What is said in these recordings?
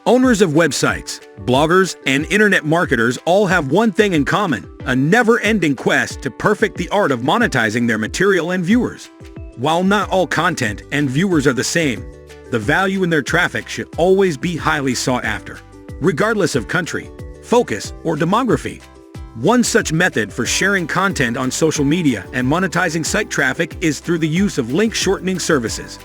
Owners of websites, bloggers, and internet marketers all have one thing in common: a never-ending quest to perfect the art of monetizing their material and viewers. While not all content and viewers are the same, the value in their traffic should always be highly sought after, regardless of country, focus, or demography. One such method for sharing content on social media and monetizing site traffic is through the use of link shortening services.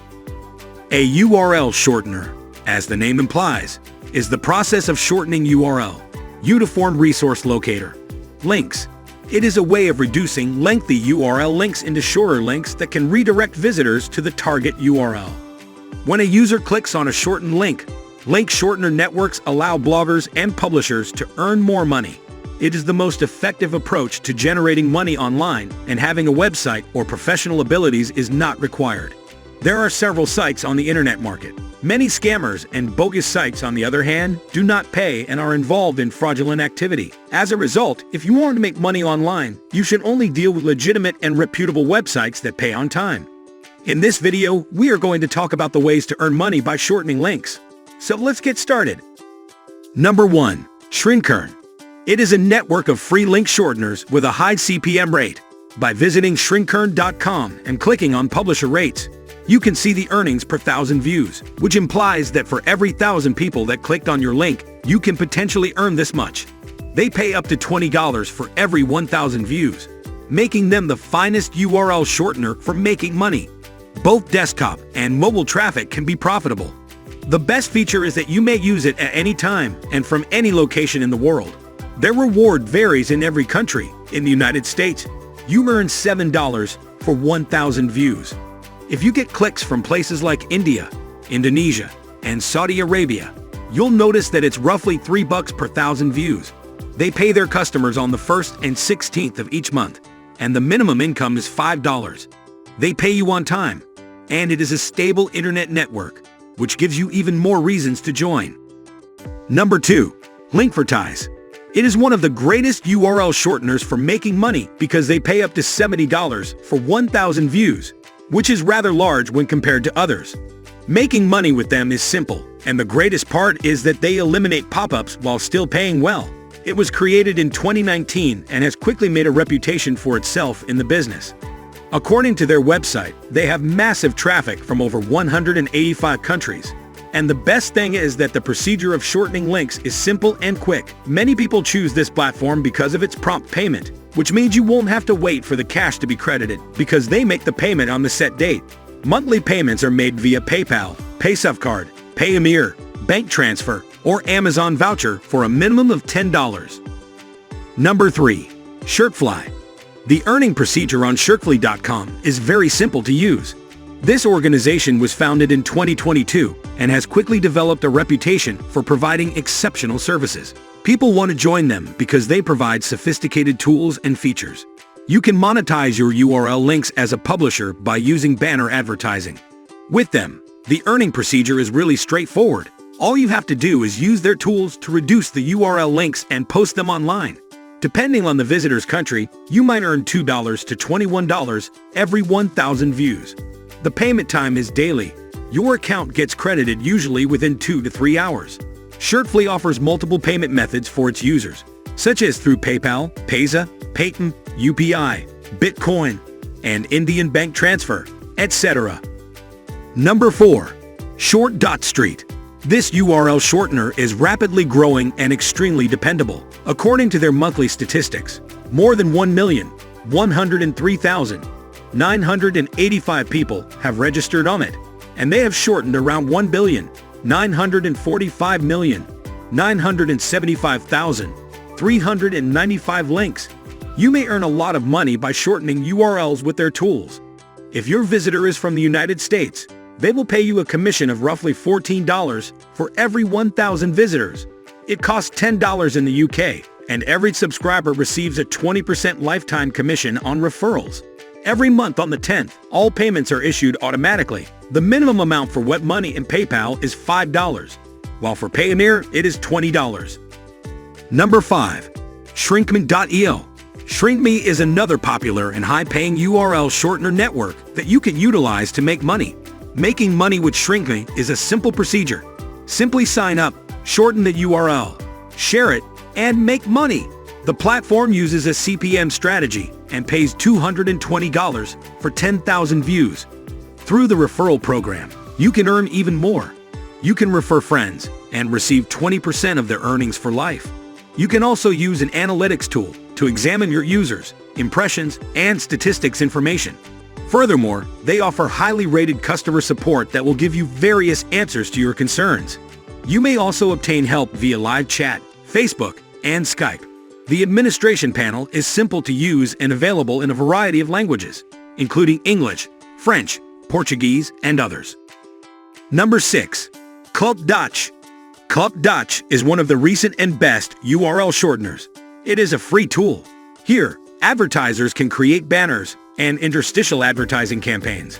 A URL shortener, as the name implies, is the process of shortening URL, Uniform Resource Locator, links. It is a way of reducing lengthy URL links into shorter links that can redirect visitors to the target URL. When a user clicks on a shortened link, link shortener networks allow bloggers and publishers to earn more money. It is the most effective approach to generating money online, and having a website or professional abilities is not required. There are several sites on the internet market. Many scammers and bogus sites, on the other hand, do not pay and are involved in fraudulent activity. As a result, if you want to make money online, you should only deal with legitimate and reputable websites that pay on time. In this video, we are going to talk about the ways to earn money by shortening links. So let's get started. Number 1. Shortener. It is a network of free link shorteners with a high CPM rate. By visiting shortener.com and clicking on Publisher Rates, you can see the earnings per 1,000 views, which implies that for every 1,000 people that clicked on your link, you can potentially earn this much. They pay up to $20 for every 1,000 views, making them the finest URL shortener for making money. Both desktop and mobile traffic can be profitable. The best feature is that you may use it at any time and from any location in the world. Their reward varies in every country. In the United States, you earn $7 for 1,000 views. If you get clicks from places like India, Indonesia, and Saudi Arabia, you'll notice that it's roughly $3 per 1,000 views. They pay their customers on the 1st and 16th of each month, and the minimum income is $5. They pay you on time, and it is a stable internet network, which gives you even more reasons to join. Number 2. Linkvertise. It is one of the greatest URL shorteners for making money because they pay up to $70 for 1,000 views, which is rather large when compared to others. Making money with them is simple, and the greatest part is that they eliminate pop-ups while still paying well. It was created in 2019 and has quickly made a reputation for itself in the business. According to their website, they have massive traffic from over 185 countries. And the best thing is that the procedure of shortening links is simple and quick. Many people choose this platform because of its prompt payment, which means you won't have to wait for the cash to be credited because they make the payment on the set date. Monthly payments are made via PayPal, PaySafeCard, Payoneer, bank transfer, or Amazon voucher for a minimum of $10. Number 3. Shortfly. The earning procedure on shortfly.com is very simple to use. This organization was founded in 2022 and has quickly developed a reputation for providing exceptional services. People want to join them because they provide sophisticated tools and features. You can monetize your URL links as a publisher by using banner advertising. With them, the earning procedure is really straightforward. All you have to do is use their tools to reduce the URL links and post them online. Depending on the visitor's country, you might earn $2 to $21 every 1,000 views. The payment time is daily. Your account gets credited usually within 2 to 3 hours. Shortfly offers multiple payment methods for its users, such as through PayPal, Payza, Paytm, UPI, Bitcoin, and Indian bank transfer, etc. Number 4. Short.street. This URL shortener is rapidly growing and extremely dependable. According to their monthly statistics, more than 1,103,985 people have registered on it, and they have shortened around 1,945,975,395 links. You may earn a lot of money by shortening URLs with their tools. If your visitor is from the United States, they will pay you a commission of roughly $14 for every 1,000 visitors. It costs $10 in the UK, and every subscriber receives a 20% lifetime commission on referrals. Every month on the 10th, all payments are issued automatically. The minimum amount for Web Money and PayPal is $5, while for Payoneer it is $20. Number 5. Shrinkme.io. Shrinkme is another popular and high-paying URL shortener network that you can utilize to make money. Making money with Shrinkme is a simple procedure. Simply sign up, Shorten the URL, share it, and make money. The platform uses a CPM strategy and pays $220 for 10,000 views. Through the referral program, you can earn even more. You can refer friends and receive 20% of their earnings for life. You can also use an analytics tool to examine your users, impressions, and statistics information. Furthermore, they offer highly rated customer support that will give you various answers to your concerns. You may also obtain help via live chat, Facebook, and Skype. The administration panel is simple to use and available in a variety of languages, including English, French, Portuguese, and others. Number 6. Club-Dutch. Club-Dutch is one of the recent and best URL shorteners. It is a free tool. Here, advertisers can create banners and interstitial advertising campaigns.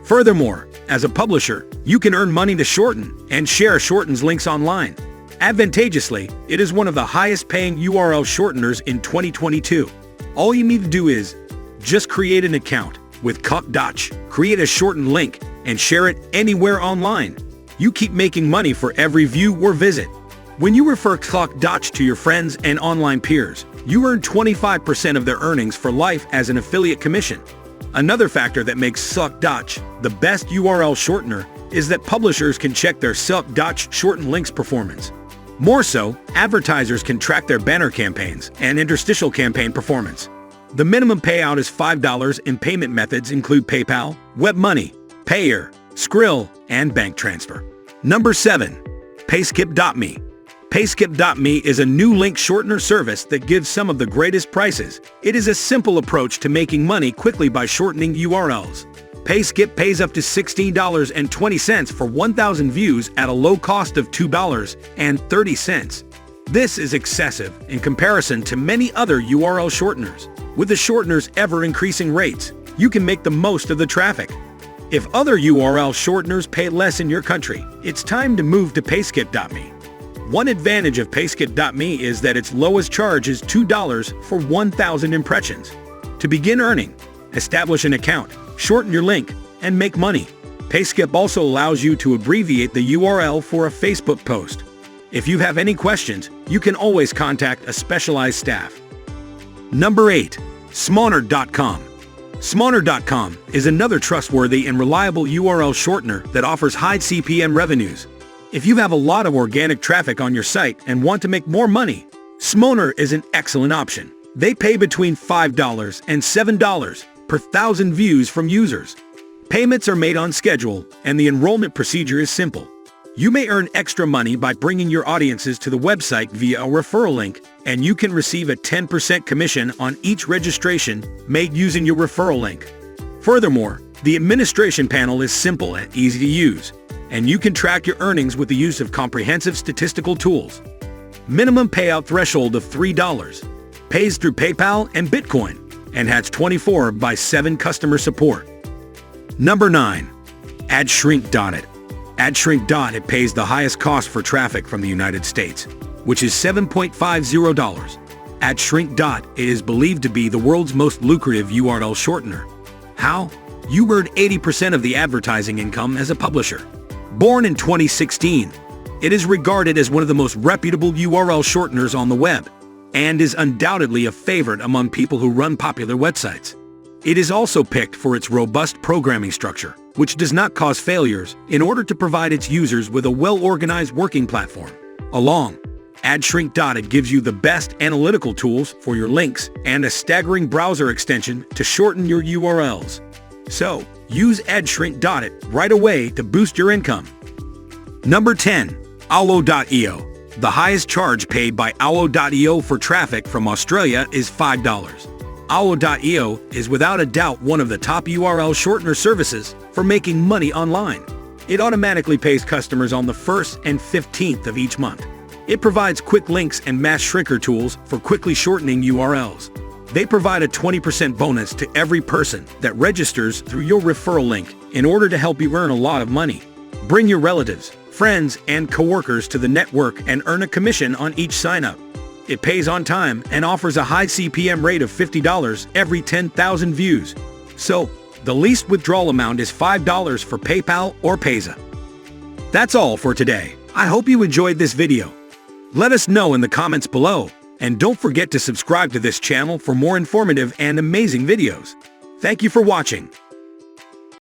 Furthermore, as a publisher, you can earn money to shorten and share shortens links online. Advantageously, it is one of the highest-paying URL shorteners in 2022. All you need to do is just create an account with Club-Dutch, create a shortened link, and share it anywhere online. You keep making money for every view or visit. When you refer Club-Dutch to your friends and online peers, you earn 25% of their earnings for life as an affiliate commission. Another factor that makes Club-Dutch the best URL shortener is that publishers can check their Club-Dutch shortened links performance. More so, advertisers can track their banner campaigns and interstitial campaign performance. The minimum payout is $5 and payment methods include PayPal, WebMoney, Payer, Skrill, and bank transfer. Number 7. Payskip.me. Payskip.me is a new link shortener service that gives some of the greatest prices. It is a simple approach to making money quickly by shortening URLs. Payskip pays up to $16.20 for 1,000 views at a low cost of $2.30. This is excessive in comparison to many other URL shorteners. With the shorteners' ever-increasing rates, you can make the most of the traffic. If other URL shorteners pay less in your country, it's time to move to Payskip.me. One advantage of Payskip.me is that its lowest charge is $2 for 1,000 impressions. To begin earning, establish an account, shorten your link, and make money. Payskip also allows you to abbreviate the URL for a Facebook post. If you have any questions, you can always contact a specialized staff. Number 8. shortener.com. shortener.com is another trustworthy and reliable URL shortener that offers high CPM revenues. If you have a lot of organic traffic on your site and want to make more money, shortener is an excellent option. They pay between $5 and $7 per 1,000 views from users. Payments are made on schedule, and the enrollment procedure is simple. You may earn extra money by bringing your audiences to the website via a referral link, and you can receive a 10% commission on each registration made using your referral link. Furthermore, the administration panel is simple and easy to use, and you can track your earnings with the use of comprehensive statistical tools. Minimum payout threshold of $3. Pays through PayPal and Bitcoin, and has 24/7 customer support. Number 9. AdShrink.it. AdShrink.it pays the highest cost for traffic from the United States, which is $7.50. AdShrink.it is believed to be the world's most lucrative URL shortener. How? You earn 80% of the advertising income as a publisher. Born in 2016, it is regarded as one of the most reputable URL shorteners on the web, and is undoubtedly a favorite among people who run popular websites. It is also picked for its robust programming structure, which does not cause failures, in order to provide its users with a well-organized working platform. AdShrink.it gives you the best analytical tools for your links and a staggering browser extension to shorten your URLs. So, use AdShrink.it right away to boost your income. Number 10. Allo.io. The highest charge paid by Allo.io for traffic from Australia is $5. Allo.io is without a doubt one of the top URL shortener services for making money online. It automatically pays customers on the 1st and 15th of each month. It provides quick links and mass shrinker tools for quickly shortening URLs. They provide a 20% bonus to every person that registers through your referral link in order to help you earn a lot of money. Bring your relatives, friends, and coworkers to the network and earn a commission on each sign-up. It pays on time and offers a high CPM rate of $50 every 10,000 views. So, the least withdrawal amount is $5 for PayPal or Payza. That's all for today. I hope you enjoyed this video. Let us know in the comments below, and don't forget to subscribe to this channel for more informative and amazing videos. Thank you for watching.